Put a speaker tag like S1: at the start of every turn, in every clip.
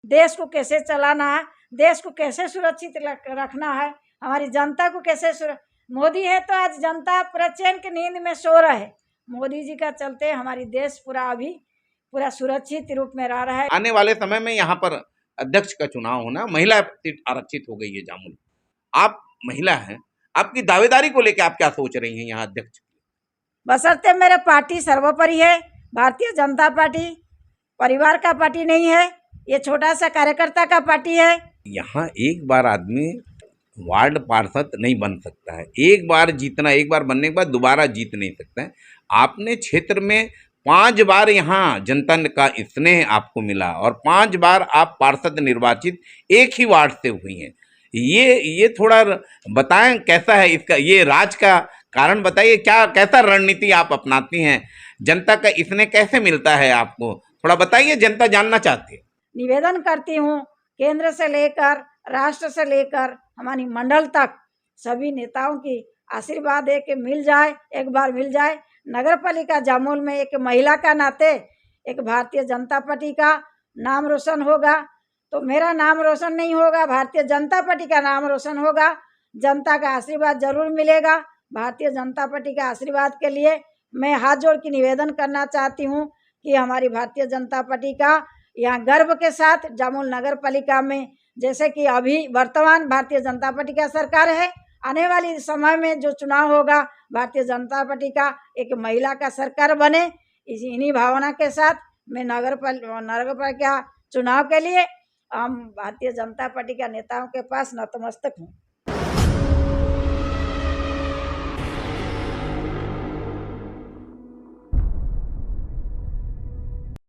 S1: देश को कैसे चलाना है, देश को कैसे सुरक्षित रखना है, हमारी जनता को कैसे मोदी है तो आज जनता पूरा चैन की नींद में सो रहा है। मोदी जी का चलते हमारी देश पूरा सुरक्षित रूप में रह रहा है।
S2: आने वाले समय में यहाँ पर अध्यक्ष का चुनाव होना, महिला सीट आरक्षित हो गई है जामुल, आप महिला हैं, आपकी दावेदारी को लेकर आप क्या सोच रही हैं यहाँ अध्यक्ष?
S1: बशर्ते मेरे पार्टी सर्वोपरि है, भारतीय जनता पार्टी परिवार का पार्टी नहीं है, ये छोटा सा कार्यकर्ता का पार्टी है।
S2: यहाँ एक बार आदमी वार्ड पार्षद नहीं बन सकता है, एक बार जीतना, एक बार बनने के बाद दोबारा जीत नहीं सकता है। आपने क्षेत्र में 5 बार यहाँ जनता का स्नेह आपको मिला और 5 बार आप पार्षद निर्वाचित एक ही वार्ड से हुई हैं। ये थोड़ा बताएं कैसा है इसका, ये राज का कारण बताइए, क्या कैसा रणनीति आप अपनाती हैं, जनता का स्नेह कैसे मिलता है आपको, थोड़ा बताइए, जनता जानना चाहती है।
S1: निवेदन करती हूँ केंद्र से लेकर राष्ट्र से लेकर हमारी मंडल तक सभी नेताओं की आशीर्वाद है कि मिल जाए, एक बार मिल जाए। नगर पालिका जामुल में एक महिला का नाते एक भारतीय जनता पार्टी का नाम रोशन होगा, तो मेरा नाम रोशन नहीं होगा, भारतीय जनता पार्टी का नाम रोशन होगा। जनता का आशीर्वाद जरूर मिलेगा। भारतीय जनता पार्टी का आशीर्वाद के लिए मैं हाथ जोड़ के निवेदन करना चाहती हूँ कि हमारी भारतीय जनता पार्टी का यहाँ गर्व के साथ जामुल नगर पालिका में, जैसे कि अभी वर्तमान भारतीय जनता पार्टी का सरकार है, आने वाली समय में जो चुनाव होगा भारतीय जनता पार्टी का एक महिला का सरकार बने, इन्हीं भावना के साथ मैं नगर पालिका चुनाव के लिए हम भारतीय जनता पार्टी के नेताओं के पास नतमस्तक हूँ।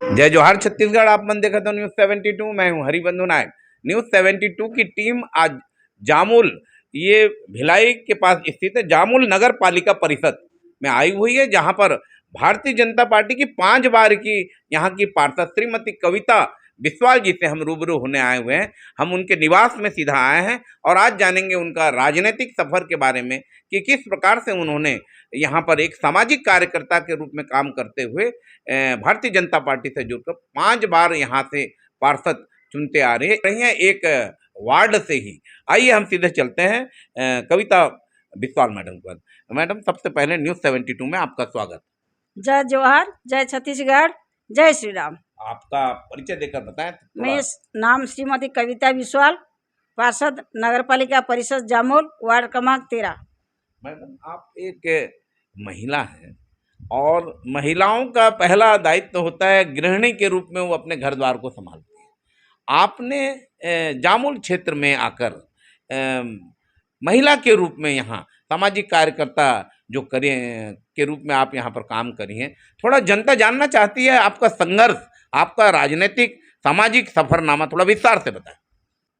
S2: जय जोहार छत्तीसगढ़, आप मन देखा तो न्यूज़ 72, मैं हूं हरिबंधु नायक। न्यूज़ 72 की टीम आज जामुल, ये भिलाई के पास स्थित है, जामुल नगर पालिका परिषद में आई हुई है, जहां पर भारतीय जनता पार्टी की 5 बार की यहाँ की पार्षद श्रीमती कविता बिस्वाल जी से हम रूबरू होने आए हुए हैं। हम उनके निवास में सीधा आए हैं और आज जानेंगे उनका राजनीतिक सफर के बारे में कि किस प्रकार से उन्होंने यहाँ पर एक सामाजिक कार्यकर्ता के रूप में काम करते हुए भारतीय जनता पार्टी से जुड़कर 5 बार यहाँ से पार्षद चुनते आ रही हैं, एक वार्ड से ही। आइए हम सीधे चलते हैं कविता बिस्वाल मैडम के पास। मैडम, सबसे पहले न्यूज़ 72 में आपका स्वागत।
S1: जय जोहार, जय छत्तीसगढ़, जय श्री राम।
S2: आपका परिचय देकर बताएं।
S1: मैं नाम श्रीमती कविता बिस्वाल, पार्षद नगर पालिका परिषद जामुल, वार्ड क्रमांक 13।
S2: मैडम, आप एक महिला हैं और महिलाओं का पहला दायित्व होता है गृहिणी के रूप में वो अपने घर द्वार को संभालती हैं। आपने जामुल क्षेत्र में आकर महिला के रूप में यहाँ सामाजिक कार्यकर्ता जो करें के रूप में आप यहाँ पर काम करी हैं, थोड़ा जनता जानना चाहती है आपका संघर्ष, आपका राजनीतिक सामाजिक सफरनामा थोड़ा विस्तार से बताएं।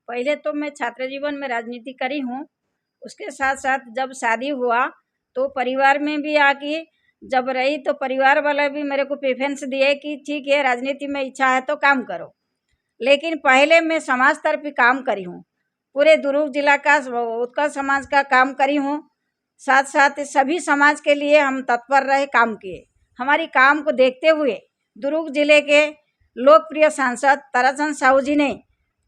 S1: पहले तो मैं छात्र जीवन में राजनीति करी हूँ, उसके साथ साथ जब शादी हुआ तो परिवार में भी आके जब रही तो परिवार वाले भी मेरे को प्रेफरेंस दिए कि ठीक है, राजनीति में इच्छा है तो काम करो। लेकिन पहले मैं समाज तरफ काम करी हूँ, पूरे दुर्ग जिला का उत्कर्ष समाज का काम करी हूँ, साथ साथ सभी समाज के लिए हम तत्पर रहे, काम किए। हमारी काम को देखते हुए दुर्ग जिले के लोकप्रिय सांसद ताराचंद साहू जी ने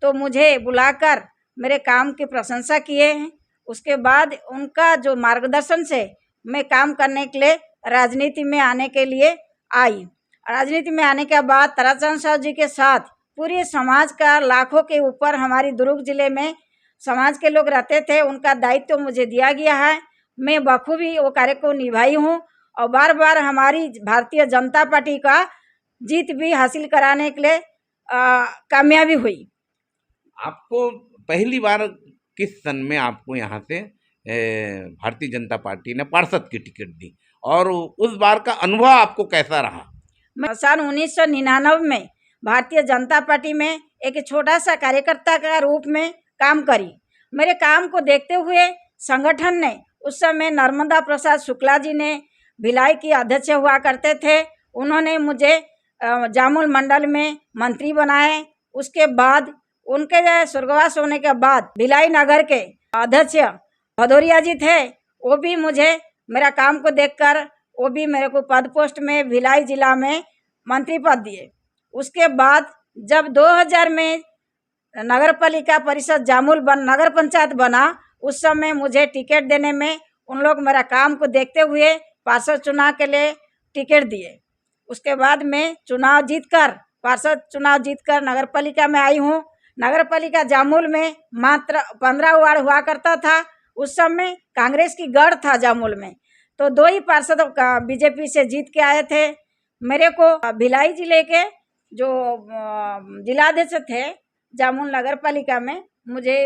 S1: तो मुझे बुलाकर मेरे काम की प्रशंसा किए हैं। उसके बाद उनका जो मार्गदर्शन से मैं काम करने के लिए राजनीति में आने के लिए आई। राजनीति में आने के बाद ताराचंद साहू जी के साथ पूरे समाज का लाखों के ऊपर हमारी दुर्ग जिले में समाज के लोग रहते थे, उनका दायित्व मुझे दिया गया है। मैं बखूबी वो कार्य को निभाई हूँ और बार बार हमारी भारतीय जनता पार्टी का जीत भी हासिल कराने के लिए कामयाबी हुई।
S2: आपको पहली बार किस सन में आपको यहाँ से भारतीय जनता पार्टी ने पार्षद की टिकट दी और उस बार का अनुभव आपको कैसा रहा?
S1: मैं सन 1999 में भारतीय जनता पार्टी में एक छोटा सा कार्यकर्ता का रूप में काम करी। मेरे काम को देखते हुए संगठन ने उस समय नर्मदा प्रसाद शुक्ला जी ने भिलाई की अध्यक्ष हुआ करते थे, उन्होंने मुझे जामुल मंडल में मंत्री बनाए। उसके बाद उनके स्वर्गवास होने के बाद भिलाई नगर के अध्यक्ष भदौरिया जी थे, वो भी मुझे मेरा काम को देखकर वो भी मेरे को पद पोस्ट में भिलाई जिला में मंत्री पद दिए। उसके बाद जब 2000 में नगर पालिका परिषद जामुल नगर पंचायत बना, उस समय मुझे टिकट देने में उन लोग मेरा काम को देखते हुए पार्षद चुनाव के लिए टिकट दिए। उसके बाद मैं पार्षद चुनाव जीतकर नगर पालिका में आई हूँ। नगर पालिका जामुल में मात्र 15 वार्ड हुआ करता था। उस समय कांग्रेस की गढ़ था जामुल में, तो 2 ही पार्षद बीजेपी से जीत के आए थे। मेरे को भिलाई जिले के जो जिलाध्यक्ष थे जामुल नगर पालिका में, मुझे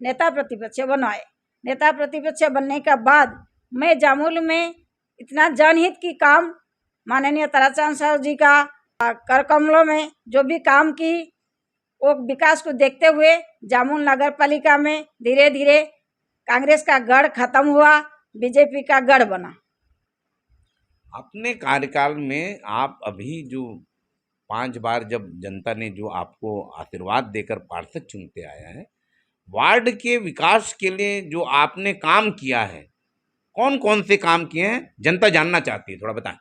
S1: नेता प्रतिपक्ष बनवाए। नेता प्रतिपक्ष बनने के बाद मैं जामुल में इतना जनहित की काम, माननीय ताराचंद साहब जी का कर कमलों में जो भी काम की, वो विकास को देखते हुए जामुल नगर पालिका में धीरे धीरे कांग्रेस का गढ़ खत्म हुआ, बीजेपी का गढ़ बना।
S2: अपने कार्यकाल में आप अभी जो 5 बार जब जनता ने जो आपको आशीर्वाद देकर पार्षद चुनते आया है, वार्ड के विकास के लिए जो आपने काम किया है, कौन कौन से काम किए हैं, जनता जानना चाहती है, थोड़ा बताएं।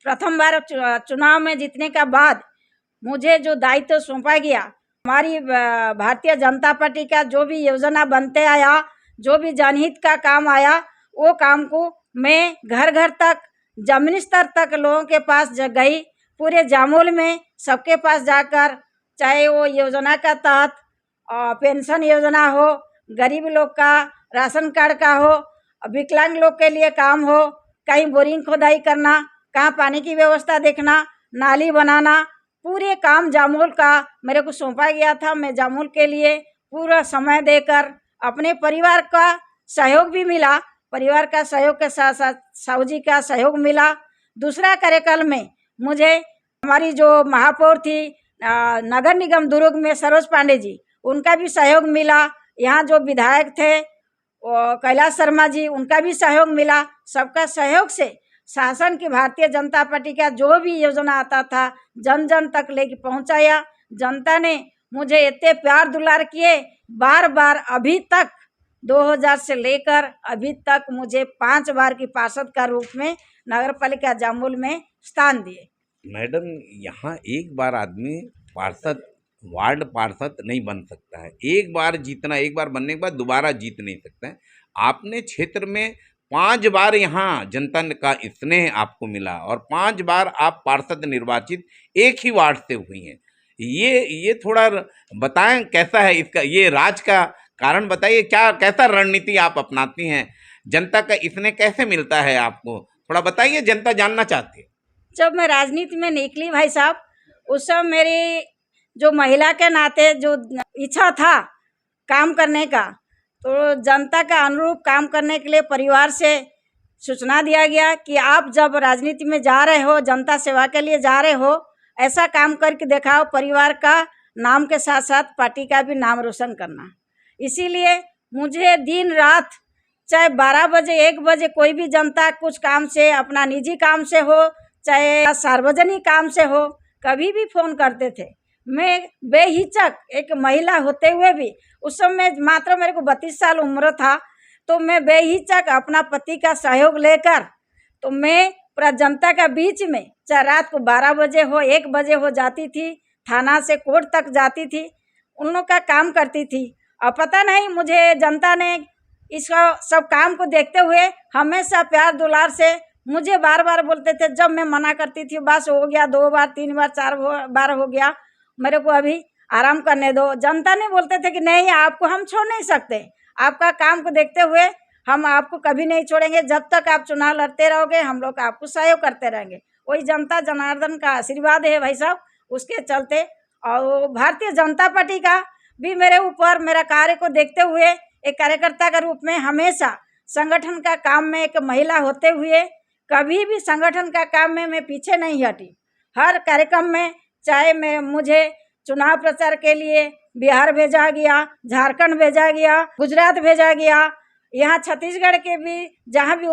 S1: प्रथम बार चुनाव में जीतने के बाद मुझे जो दायित्व सौंपा गया, हमारी भारतीय जनता पार्टी का जो भी योजना बनते आया, जो भी जनहित का काम आया, वो काम को मैं घर घर तक, जमीनी स्तर तक लोगों के पास गई। पूरे जामुल में सबके पास जाकर, चाहे वो योजना का तहत पेंशन योजना हो, गरीब लोग का राशन कार्ड का हो, विकलांग लोग के लिए काम हो, कहीं बोरिंग खोदाई करना, कहाँ पानी की व्यवस्था देखना, नाली बनाना, पूरे काम जामुल का मेरे को सौंपा गया था। मैं जामुल के लिए पूरा समय देकर, अपने परिवार का सहयोग भी मिला, परिवार का सहयोग के साथ साथ साहू जी का सहयोग मिला। दूसरा कार्यकाल में मुझे हमारी जो महापौर थी नगर निगम दुर्ग में सरोज पांडे जी, उनका भी सहयोग मिला। यहाँ जो विधायक थे कैलाश शर्मा जी, उनका भी सहयोग मिला। सबका सहयोग से शासन की भारतीय जनता पार्टी का जो भी योजना आता था जन जन तक लेके पहुंचाया। जनता ने मुझे इतने प्यार दुलार किए, बार बार अभी तक 2000 से लेकर अभी तक मुझे 5 बार की पार्षद का रूप में नगर पालिका जामुल में स्थान दिए।
S2: मैडम, यहाँ एक बार आदमी पार्षद, वार्ड पार्षद नहीं बन सकता है। एक बार जीतना, एक बार बनने के बाद दोबारा जीत नहीं सकता है। आपने क्षेत्र में 5 बार यहाँ जनता का स्नेह आपको मिला और 5 बार आप पार्षद निर्वाचित एक ही वार्ड से हुई हैं। ये थोड़ा बताएं, कैसा है इसका, ये राज का कारण बताइए, क्या कैसा रणनीति आप अपनाती हैं, जनता का स्नेह कैसे मिलता है आपको, थोड़ा बताइए, जनता जानना चाहती है।
S1: जब मैं राजनीति में निकली भाई साहब, उस समय मेरी जो महिला के नाते जो इच्छा था काम करने का, तो जनता का अनुरूप काम करने के लिए परिवार से सूचना दिया गया कि आप जब राजनीति में जा रहे हो, जनता सेवा के लिए जा रहे हो, ऐसा काम करके दिखाओ, परिवार का नाम के साथ साथ पार्टी का भी नाम रोशन करना। इसीलिए मुझे दिन रात, चाहे 12 बजे 1 बजे, कोई भी जनता कुछ काम से, अपना निजी काम से हो चाहे सार्वजनिक काम से हो, कभी भी फ़ोन करते थे। मैं बेहिचक, एक महिला होते हुए भी, उस समय मात्र मेरे को 32 साल उम्र था, तो मैं बेहिचक अपना पति का सहयोग लेकर, तो मैं पूरा जनता का बीच में, चाहे रात को 12 बजे हो 1 बजे हो, जाती थी, थाना से कोर्ट तक जाती थी, उन लोग का काम करती थी। और पता नहीं मुझे जनता ने इसका सब काम को देखते हुए हमेशा प्यार दुलार से मुझे बार बार बोलते थे। जब मैं मना करती थी, बस हो गया, 2 बार 3 बार 4 बार हो गया, मेरे को अभी आराम करने दो, जनता ने बोलते थे कि नहीं, आपको हम छोड़ नहीं सकते, आपका काम को देखते हुए हम आपको कभी नहीं छोड़ेंगे, जब तक आप चुनाव लड़ते रहोगे हम लोग आपको सहयोग करते रहेंगे। वही जनता जनार्दन का आशीर्वाद है भाई साहब, उसके चलते। और भारतीय जनता पार्टी का भी मेरे ऊपर, मेरा कार्य को देखते हुए, एक कार्यकर्ता के रूप में हमेशा संगठन का काम में एक महिला होते हुए कभी भी संगठन का काम में मैं पीछे नहीं हटी। हर कार्यक्रम में, चाहे मुझे चुनाव प्रचार के लिए बिहार भेजा गया, झारखंड भेजा गया, गुजरात भेजा गया, यहाँ छत्तीसगढ़ के भी जहाँ भी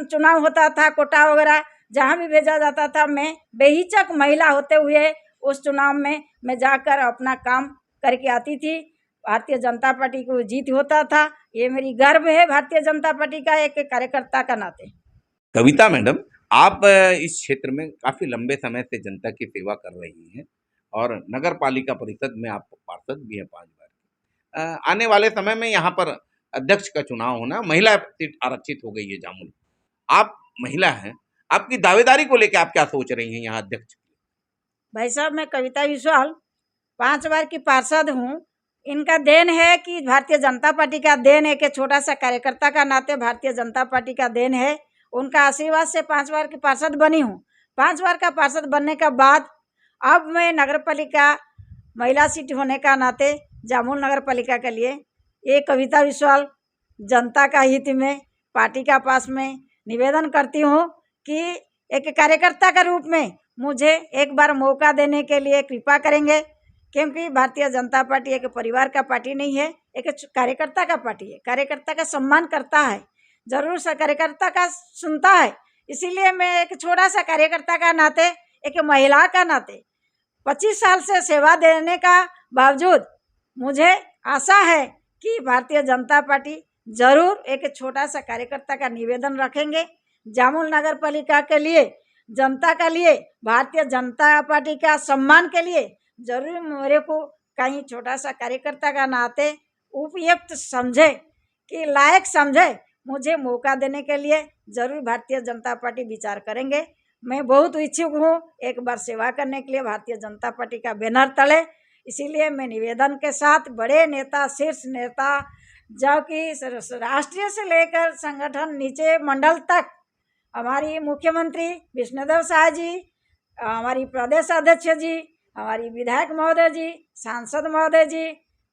S1: चुनाव होता था, कोटा वगैरह जहाँ भी भेजा जाता था, मैं बेहिचक महिला होते हुए उस चुनाव में मैं जाकर अपना काम करके आती थी। भारतीय जनता पार्टी को जीत होता था, ये मेरी गर्व है भारतीय जनता पार्टी का एक कार्यकर्ता का नाते।
S2: कविता मैडम, आप इस क्षेत्र में काफ़ी लंबे समय से जनता की सेवा कर रही हैं और नगर पालिका परिषद में आप पार्षद भी हैं 5 बार। आने वाले समय में यहाँ पर अध्यक्ष का चुनाव होना, महिला सीट आरक्षित हो गई है जामुल। आप महिला हैं, आपकी दावेदारी को लेकर आप क्या सोच रही हैं यहाँ अध्यक्ष?
S1: भाई साहब, मैं कविता विश्वाल 5 बार की पार्षद हूँ। इनका देन है कि भारतीय जनता पार्टी का देन है कि छोटा सा कार्यकर्ता का नाते भारतीय जनता पार्टी का देन है। उनका आशीर्वाद से 5 बार की पार्षद बनी हूँ। 5 बार का पार्षद बनने के बाद अब मैं नगर पालिका महिला सीट होने का नाते जामुल नगर पालिका के लिए ये कविता विश्वाल जनता का हित में पार्टी का पास में निवेदन करती हूँ कि एक कार्यकर्ता के रूप में मुझे एक बार मौका देने के लिए कृपा करेंगे, क्योंकि भारतीय जनता पार्टी एक परिवार का पार्टी नहीं है, एक कार्यकर्ता का पार्टी है। कार्यकर्ता का सम्मान करता है, जरूर सा कार्यकर्ता का सुनता है। इसीलिए मैं एक छोटा सा कार्यकर्ता का नाते, एक महिला का नाते 25 साल से सेवा देने का बावजूद मुझे आशा है कि भारतीय जनता पार्टी जरूर एक छोटा सा कार्यकर्ता का निवेदन रखेंगे। जामुल नगर पालिका के लिए, जनता के लिए, भारतीय जनता पार्टी का सम्मान के लिए जरूर मेरे को कहीं छोटा सा कार्यकर्ता का नाते उपयुक्त समझे कि लायक समझे, मुझे मौका देने के लिए जरूर भारतीय जनता पार्टी विचार करेंगे। मैं बहुत इच्छुक हूँ एक बार सेवा करने के लिए भारतीय जनता पार्टी का बैनर तले। इसीलिए मैं निवेदन के साथ बड़े नेता, शीर्ष नेता, जो कि राष्ट्रीय से लेकर संगठन नीचे मंडल तक, हमारी मुख्यमंत्री विष्णुदेव साय जी, हमारी प्रदेश अध्यक्ष जी, हमारी विधायक महोदय जी, सांसद महोदय जी,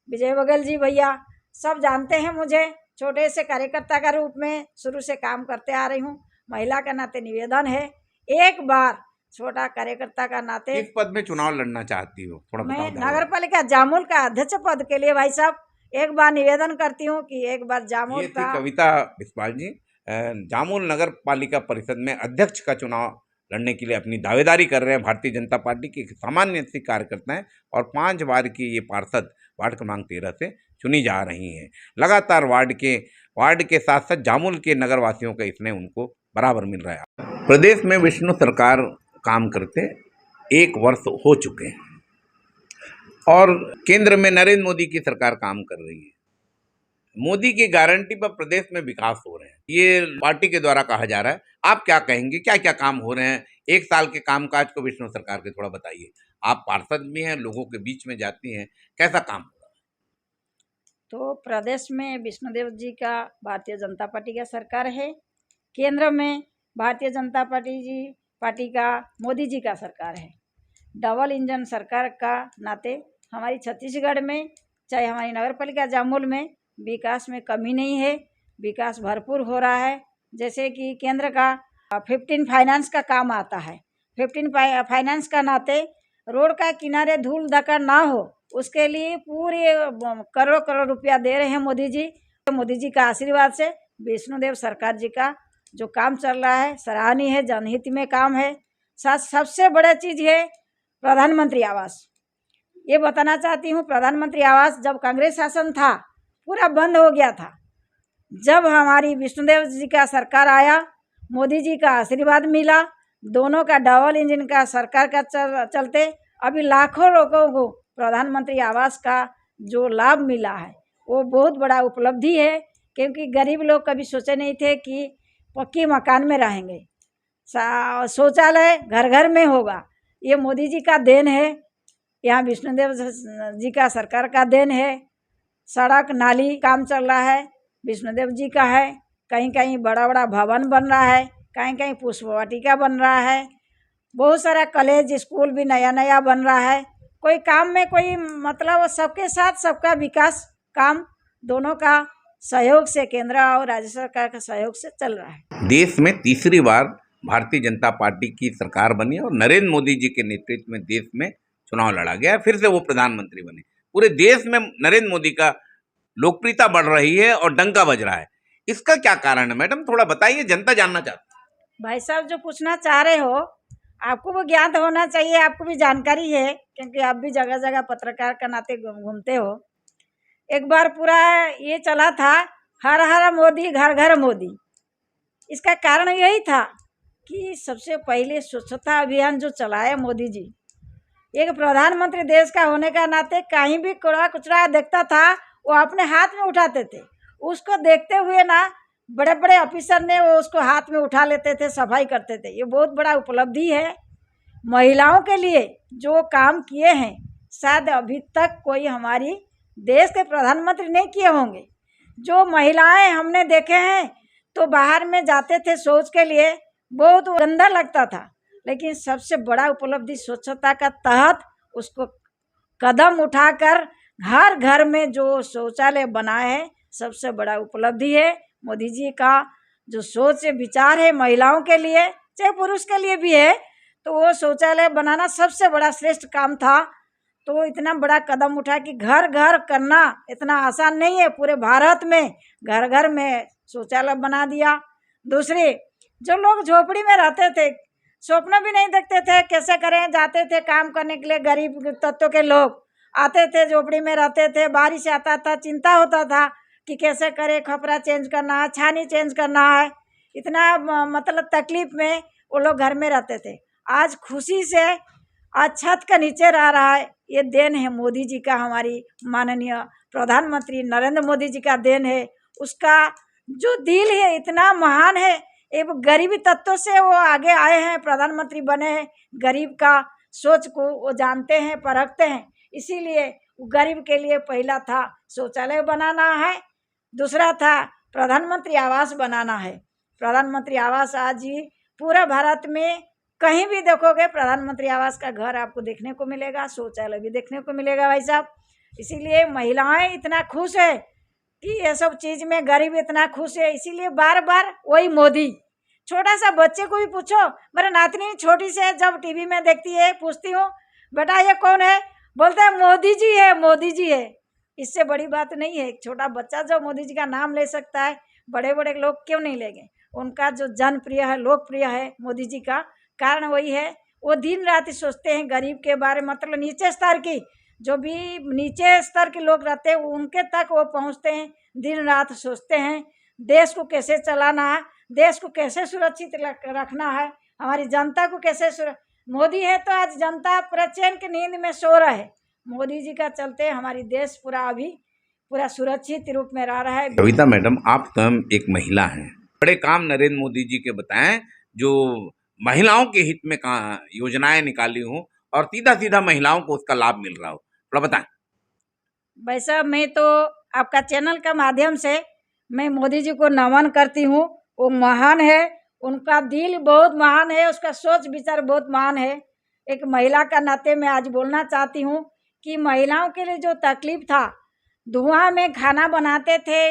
S1: विजय बघेल जी भैया, सब जानते हैं मुझे छोटे से कार्यकर्ता का रूप में शुरू से काम करते आ रही हूँ। महिला के नाते निवेदन है, एक बार छोटा कार्यकर्ता का नाते।
S2: किस पद में चुनाव लड़ना चाहती हो, थोड़ा बताओ।
S1: मैं नगर पालिका जामुल का अध्यक्ष पद के लिए भाई साहब एक बार निवेदन करती हूँ कि एक बार जामुल का।
S2: कविता विश्वाल जी जामुल नगर पालिका परिषद में अध्यक्ष का चुनाव लड़ने के लिए अपनी दावेदारी कर रहे हैं। भारतीय जनता पार्टी की सामान्य सी कार्यकर्ता हैं और 5 बार की ये पार्षद वार्ड क्रमांक 13 से चुनी जा रही हैं। लगातार वार्ड के साथ साथ जामुल के नगरवासियों का इसमें उनको बराबर मिल रहा है। प्रदेश में विष्णु सरकार काम करते 1 वर्ष हो चुके हैं और केंद्र में नरेंद्र मोदी की सरकार काम कर रही है। मोदी की गारंटी पर प्रदेश में विकास हो रहे हैं, ये पार्टी के द्वारा कहा जा रहा है। आप क्या कहेंगे, क्या क्या काम हो रहे हैं 1 साल के कामकाज को विष्णु सरकार के, थोड़ा बताइए। आप पार्षद भी हैं, लोगों के बीच में जाती हैं, कैसा काम हो रहा है?
S1: तो प्रदेश में विष्णुदेव जी का भारतीय जनता पार्टी का सरकार है, केंद्र में भारतीय जनता पार्टी का मोदी जी का सरकार है। डबल इंजन सरकार का नाते हमारी छत्तीसगढ़ में, चाहे हमारी नगर पालिका जामुल में विकास में कमी नहीं है, विकास भरपूर हो रहा है। जैसे कि केंद्र का 15 फाइनेंस का काम आता है, 15 फाइनेंस का नाते रोड का किनारे धूल धक्का ना हो, उसके लिए पूरे करोड़ करोड़ रुपया दे रहे हैं मोदी जी। मोदी जी का आशीर्वाद से विष्णुदेव सरकार जी का जो काम चल रहा है सराहनीय है, जनहित में काम है। सबसे बड़ा चीज़ है प्रधानमंत्री आवास। ये बताना चाहती हूँ, प्रधानमंत्री आवास जब कांग्रेस शासन था पूरा बंद हो गया था। जब हमारी विष्णुदेव जी का सरकार आया, मोदी जी का आशीर्वाद मिला, दोनों का डबल इंजन का सरकार का चलते अभी लाखों लोगों को प्रधानमंत्री आवास का जो लाभ मिला है वो बहुत बड़ा उपलब्धि है। क्योंकि गरीब लोग कभी सोचे नहीं थे कि पक्की मकान में रहेंगे, शौचालय घर घर में होगा। ये मोदी जी का देन है, यहाँ विष्णुदेव जी का सरकार का देन है। सड़क नाली काम चल रहा है, विष्णुदेव जी का है। कहीं कहीं बड़ा बड़ा भवन बन रहा है, कहीं कहीं पुष्प वाटिका बन रहा है, बहुत सारा कॉलेज स्कूल भी नया नया बन रहा है। कोई काम में कोई मतलब सबके साथ सबका विकास काम दोनों का सहयोग से, केंद्र और राज्य सरकार का सहयोग से चल रहा है।
S2: देश में तीसरी बार भारतीय जनता पार्टी की सरकार बनी और नरेंद्र मोदी जी के नेतृत्व में देश में चुनाव लड़ा गया, फिर से वो प्रधानमंत्री बने। पूरे देश में नरेंद्र मोदी का लोकप्रियता बढ़ रही है और डंका बज रहा है, इसका क्या कारण है मैडम, थोड़ा बताइए, जनता जानना चाहती है।
S1: भाई साहब जो पूछना चाह रहे हो आपको वो ज्ञात होना चाहिए, आपको भी जानकारी है क्योंकि आप भी जगह जगह पत्रकार का नाते घूमते हो। एक बार पूरा ये चला था हर हर मोदी घर घर मोदी। इसका कारण यही था कि सबसे पहले स्वच्छता अभियान जो चलाया मोदी जी, एक प्रधानमंत्री देश का होने का नाते कहीं भी कूड़ा कचरा देखता था वो अपने हाथ में उठाते थे। उसको देखते हुए ना बड़े बड़े ऑफिसर ने वो उसको हाथ में उठा लेते थे, सफाई करते थे। ये बहुत बड़ा उपलब्धि है महिलाओं के लिए जो काम किए हैं, शायद अभी तक कोई हमारी देश के प्रधानमंत्री नहीं किए होंगे। जो महिलाएं हमने देखे हैं तो बाहर में जाते थे शौच के लिए, बहुत गंदा लगता था, लेकिन सबसे बड़ा उपलब्धि स्वच्छता का तहत उसको कदम उठाकर हर घर में जो शौचालय बना है, सबसे बड़ा उपलब्धि है मोदी जी का। जो सोच विचार है महिलाओं के लिए चाहे पुरुष के लिए भी है, तो वो शौचालय बनाना सबसे बड़ा श्रेष्ठ काम था। तो इतना बड़ा कदम उठा कि घर घर करना इतना आसान नहीं है, पूरे भारत में घर घर में शौचालय बना दिया। दूसरी, जो लोग झोपड़ी में रहते थे, स्वप्न भी नहीं देखते थे कैसे करें, जाते थे काम करने के लिए, गरीब तत्व के लोग आते थे, झोपड़ी में रहते थे, बारिश आता था, चिंता होता था कि कैसे करें, खपरा चेंज करना है, छानी चेंज करना है, इतना मतलब तकलीफ में वो लोग घर में रहते थे। आज खुशी से आज छत के नीचे रह रहा है। ये देन है मोदी जी का, हमारी माननीय प्रधानमंत्री नरेंद्र मोदी जी का देन है। उसका जो दिल है इतना महान है, एक गरीबी तत्व से वो आगे आए हैं, प्रधानमंत्री बने हैं। गरीब का सोच को वो जानते हैं, परखते हैं, इसीलिए गरीब के लिए पहला था शौचालय बनाना है, दूसरा था प्रधानमंत्री आवास बनाना है। प्रधानमंत्री आवास आज ही पूरा भारत में कहीं भी देखोगे प्रधानमंत्री आवास का घर आपको देखने को मिलेगा, शौचालय भी देखने को मिलेगा भाई साहब। इसीलिए महिलाएं इतना खुश है कि ये सब चीज़ में गरीब इतना खुश है, इसीलिए बार बार वही मोदी। छोटा सा बच्चे को भी पूछो, मेरा नातनी छोटी से जब टीवी में देखती है, पूछती हूँ बेटा ये कौन है, बोलता है मोदी जी है, मोदी जी है। इससे बड़ी बात नहीं है। एक छोटा बच्चा जो मोदी जी का नाम ले सकता है, बड़े बड़े लोग क्यों नहीं लेंगे। उनका जो जनप्रिय है, लोकप्रिय है मोदी जी का कारण वही है, वो दिन रात सोचते हैं गरीब के बारे में, मतलब नीचे स्तर की जो भी नीचे स्तर के लोग रहते हैं उनके तक वो पहुंचते हैं, दिन रात सोचते हैं देश को कैसे चलाना है, देश को कैसे सुरक्षित रखना है, हमारी जनता को कैसे मोदी है तो आज जनता पूरा चैन की नींद में सो रहा है। मोदी जी का चलते हमारी देश पूरा सुरक्षित रूप में रह रहा है।
S2: कविता मैडम, आप स्वयं एक महिला हैं, बड़े काम नरेंद्र मोदी जी के बताएं जो महिलाओं के हित में योजनाएं निकाली हूँ और सीधा सीधा महिलाओं को उसका लाभ मिल रहा हो, थोड़ा बताएं।
S1: भाई साहब, मैं तो आपका चैनल के माध्यम से मैं मोदी जी को नमन करती हूँ। वो महान है, उनका दिल बहुत महान है, उसका सोच विचार बहुत महान है। एक महिला का नाते मैं आज बोलना चाहती हूँ कि महिलाओं के लिए जो तकलीफ था, धुआं में खाना बनाते थे,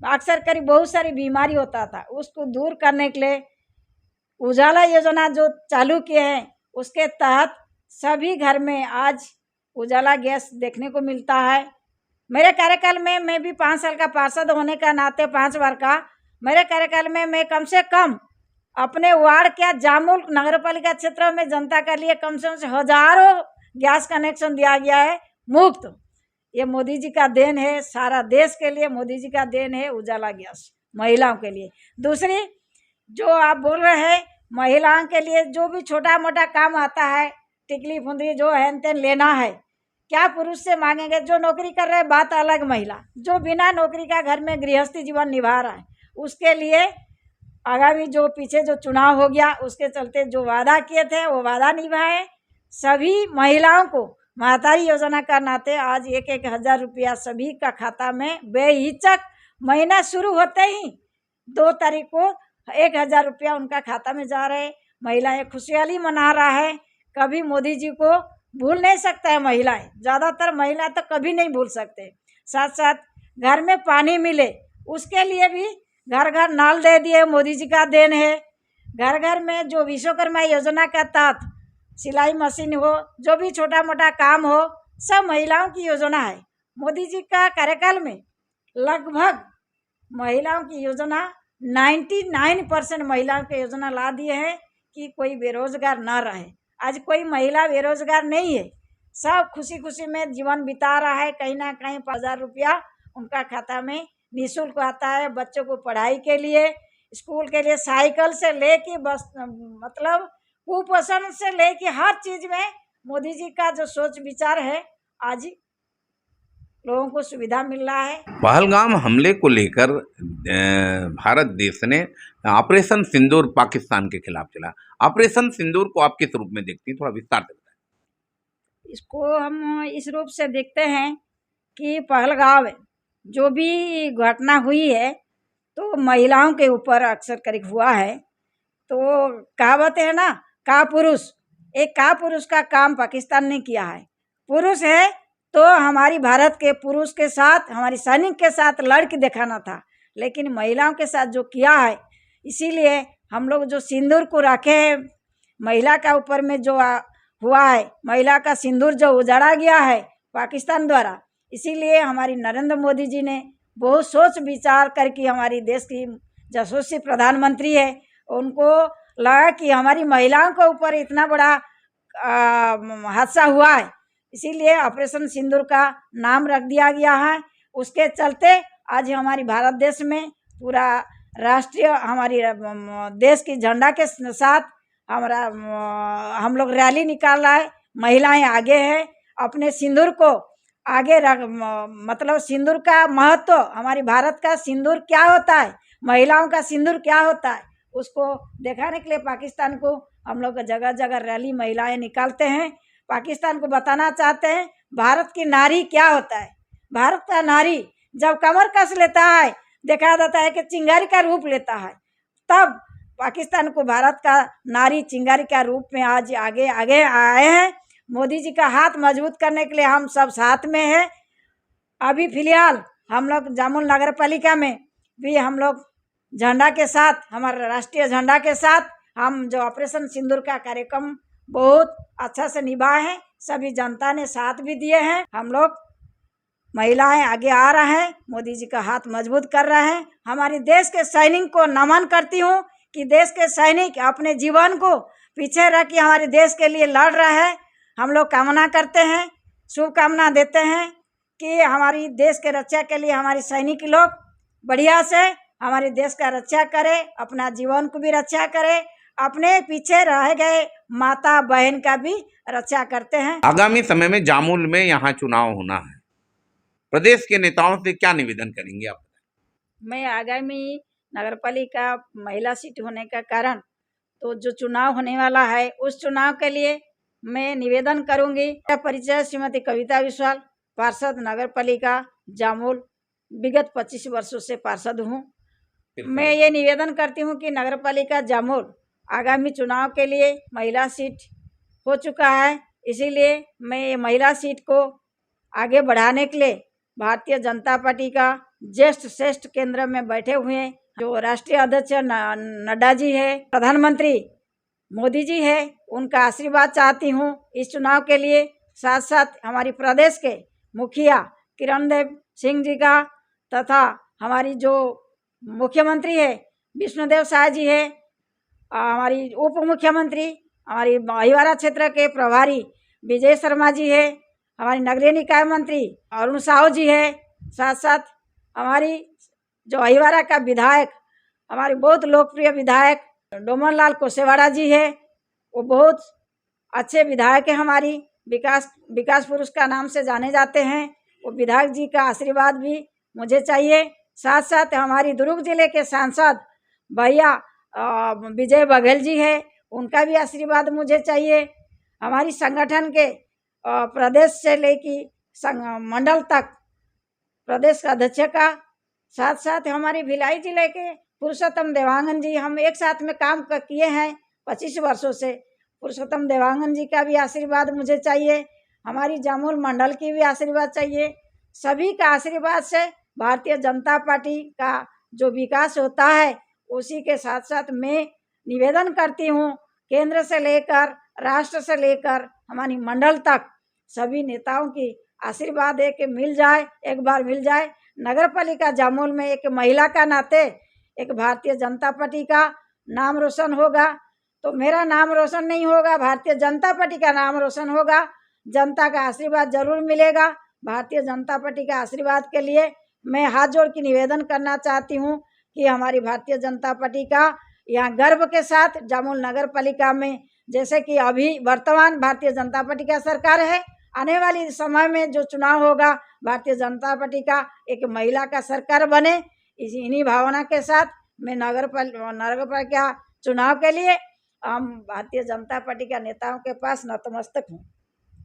S1: अक्सर करीब बहुत सारी बीमारी होता था, उसको दूर करने के लिए उजाला योजना जो चालू किए हैं, उसके तहत सभी घर में आज उजाला गैस देखने को मिलता है। मेरे कार्यकाल में मैं भी 5 साल का पार्षद होने का नाते 5 बार का मेरे कार्यकाल में मैं कम से कम अपने वार्ड क्या जामुल नगर पालिका क्षेत्र में जनता के लिए कम से कम हजारों गैस कनेक्शन दिया गया है मुफ्त। ये मोदी जी का देन है, सारा देश के लिए मोदी जी का देन है उजाला गैस महिलाओं के लिए। दूसरी, जो आप बोल रहे हैं महिलाओं के लिए जो भी छोटा मोटा काम आता है, टिकली फुंदरी जो हैन तेन लेना है, क्या पुरुष से मांगेंगे। जो नौकरी कर रहे हैं बात अलग, महिला जो बिना नौकरी का घर में गृहस्थी जीवन निभा रहा है, उसके लिए आगामी जो पीछे जो चुनाव हो गया उसके चलते जो वादा किए थे वो वादा निभाए। सभी महिलाओं को महतारी योजना का नाते आज 1,000 रुपया सभी का खाता में बेहिचक महीना शुरू होते ही 2 तारीख को 1,000 रुपया उनका खाता में जा रहे। महिलाएं खुशहाली मना रहा है, कभी मोदी जी को भूल नहीं सकता है महिलाएं, ज़्यादातर महिला तो कभी नहीं भूल सकते। साथ साथ घर में पानी मिले उसके लिए भी घर घर नल दे दिए, मोदी जी का देन है। घर घर में जो विश्वकर्मा योजना का तहत सिलाई मशीन हो, जो भी छोटा मोटा काम हो, सब महिलाओं की योजना है। मोदी जी का कार्यकाल में लगभग महिलाओं की योजना 99% महिलाओं की योजना ला दिए हैं कि कोई बेरोजगार ना रहे। आज कोई महिला बेरोजगार नहीं है, सब खुशी खुशी में जीवन बिता रहा है। कहीं ना कहीं 5,000 रुपया उनका खाता में निःशुल्क आता है, बच्चों को पढ़ाई के लिए, स्कूल के लिए, साइकिल से लेके बस मतलब कुपोषण से लेके हर चीज़ में मोदी जी का जो सोच विचार है आज लोगों को सुविधा मिल रहा है।
S2: पहलगाम हमले को लेकर भारत देश ने ऑपरेशन सिंदूर पाकिस्तान के खिलाफ चला। ऑपरेशन सिंदूर को आप किस रूप में देखती हैं, थोड़ा विस्तार से बताएं।
S1: इसको हम इस रूप से देखते हैं कि पहलगाम जो भी घटना हुई है तो महिलाओं के ऊपर अक्सर करीब हुआ है। तो कहावत है ना, का पुरुष, एक का पुरुष का काम पाकिस्तान ने किया है। पुरुष है तो हमारी भारत के पुरुष के साथ, हमारी सैनिक के साथ लड़ के दिखाना था, लेकिन महिलाओं के साथ जो किया है, इसीलिए हम लोग जो सिंदूर को रखे हैं, महिला का ऊपर में जो हुआ है, महिला का सिंदूर जो उजाड़ा गया है पाकिस्तान द्वारा, इसीलिए हमारी नरेंद्र मोदी जी ने बहुत सोच विचार करके, हमारी देश की यशस्वी प्रधानमंत्री है, उनको लगा कि हमारी महिलाओं के ऊपर इतना बड़ा हादसा हुआ है, इसीलिए ऑपरेशन सिंदूर का नाम रख दिया गया है। उसके चलते आज हमारी भारत देश में पूरा राष्ट्रीय, हमारी देश की झंडा के साथ हम लोग रैली निकाल रहा है। महिलाएं आगे हैं, अपने सिंदूर को आगे रख, मतलब सिंदूर का महत्व, हमारी भारत का सिंदूर क्या होता है, महिलाओं का सिंदूर क्या होता है, उसको दिखाने के लिए पाकिस्तान को हम लोग जगह जगह रैली महिलाएं निकालते हैं। पाकिस्तान को बताना चाहते हैं भारत की नारी क्या होता है। भारत का नारी जब कमर कस लेता है, देखा जाता है कि चिंगारी का रूप लेता है, तब पाकिस्तान को भारत का नारी चिंगारी का रूप में आज आगे आगे आए हैं। मोदी जी का हाथ मजबूत करने के लिए हम सब साथ में हैं। अभी फिलहाल हम लोग जामुल नगर पालिका में भी हम लोग झंडा के साथ, हमारे राष्ट्रीय झंडा के साथ, हम जो ऑपरेशन सिंदूर का कार्यक्रम बहुत अच्छा से निभाए हैं। सभी जनता ने साथ भी दिए हैं। हम लोग महिलाएं आगे आ रहे हैं, मोदी जी का हाथ मजबूत कर रहे हैं। हमारे देश के सैनिक को नमन करती हूँ कि देश के सैनिक अपने जीवन को पीछे रख के हमारे देश के लिए लड़ रहे हैं। हम लोग कामना करते हैं, शुभकामना देते हैं कि हमारी देश के रक्षा के लिए हमारे सैनिक लोग बढ़िया से हमारे देश का रक्षा करे, अपना जीवन को भी रक्षा करे, अपने पीछे रह गए माता बहन का भी रक्षा करते हैं।
S2: आगामी समय में जामुल में यहाँ चुनाव होना है, प्रदेश के नेताओं से क्या निवेदन करेंगे आप?
S1: मैं आगामी नगरपालिका महिला सीट होने का कारण, तो जो चुनाव होने वाला है उस चुनाव के लिए मैं निवेदन करूंगी। मेरा परिचय श्रीमती कविता विश्वाल, पार्षद नगरपालिका जामुल, विगत 25 वर्षों से पार्षद हूँ। मैं ये निवेदन करती हूँ कि नगरपालिका जामुल आगामी चुनाव के लिए महिला सीट हो चुका है, इसीलिए मैं ये महिला सीट को आगे बढ़ाने के लिए भारतीय जनता पार्टी का ज्येष्ठ श्रेष्ठ केंद्र में बैठे हुए जो राष्ट्रीय अध्यक्ष नड्डा जी है, प्रधानमंत्री मोदी जी है, उनका आशीर्वाद चाहती हूँ इस चुनाव के लिए। साथ साथ हमारी प्रदेश के मुखिया किरण देव सिंह जी का, तथा हमारी जो मुख्यमंत्री है विष्णुदेव साय जी है, हमारी उप मुख्यमंत्री, हमारी अहिवारा क्षेत्र के प्रभारी विजय शर्मा जी है, हमारी नगरीय निकाय मंत्री अरुण साहू जी है, साथ साथ हमारी जो अहिवारा का विधायक, हमारे बहुत लोकप्रिय विधायक डोमनलाल कोसेवाड़ा जी है, वो बहुत अच्छे विधायक है, हमारी विकास पुरुष का नाम से जाने जाते हैं। वो विधायक जी का आशीर्वाद भी मुझे चाहिए। साथ साथ हमारी दुर्ग जिले के सांसद भैया विजय बघेल जी है, उनका भी आशीर्वाद मुझे चाहिए। हमारी संगठन के प्रदेश से लेकर मंडल तक प्रदेश अध्यक्ष का, साथ साथ हमारे भिलाई जिले के पुरुषोत्तम देवांगन जी, हम एक साथ में काम किए हैं 25 वर्षों से। पुरुषोत्तम देवांगन जी का भी आशीर्वाद मुझे चाहिए, हमारी जामुल मंडल की भी आशीर्वाद चाहिए। सभी का आशीर्वाद से भारतीय जनता पार्टी का जो विकास होता है, उसी के साथ साथ मैं निवेदन करती हूँ केंद्र से लेकर राष्ट्र से लेकर हमारी मंडल तक सभी नेताओं की आशीर्वाद है कि मिल जाए, एक बार मिल जाए। नगर पालिका जामुल में एक महिला का नाते एक भारतीय जनता पार्टी का नाम रोशन होगा, तो मेरा नाम रोशन नहीं होगा, भारतीय जनता पार्टी का नाम रोशन होगा। जनता का आशीर्वाद जरूर मिलेगा। भारतीय जनता पार्टी का आशीर्वाद के लिए मैं हाथ जोड़ के निवेदन करना चाहती हूँ कि हमारी भारतीय जनता पार्टी का यहाँ गर्व के साथ जामुल नगर पालिका में, जैसे कि अभी वर्तमान भारतीय जनता पार्टी का सरकार है, आने वाली समय में जो चुनाव होगा भारतीय जनता पार्टी का एक महिला का सरकार बने, इन्हीं भावना के साथ मैं नगर पालिका चुनाव के लिए हम भारतीय जनता पार्टी के नेताओं के पास नतमस्तक हूँ।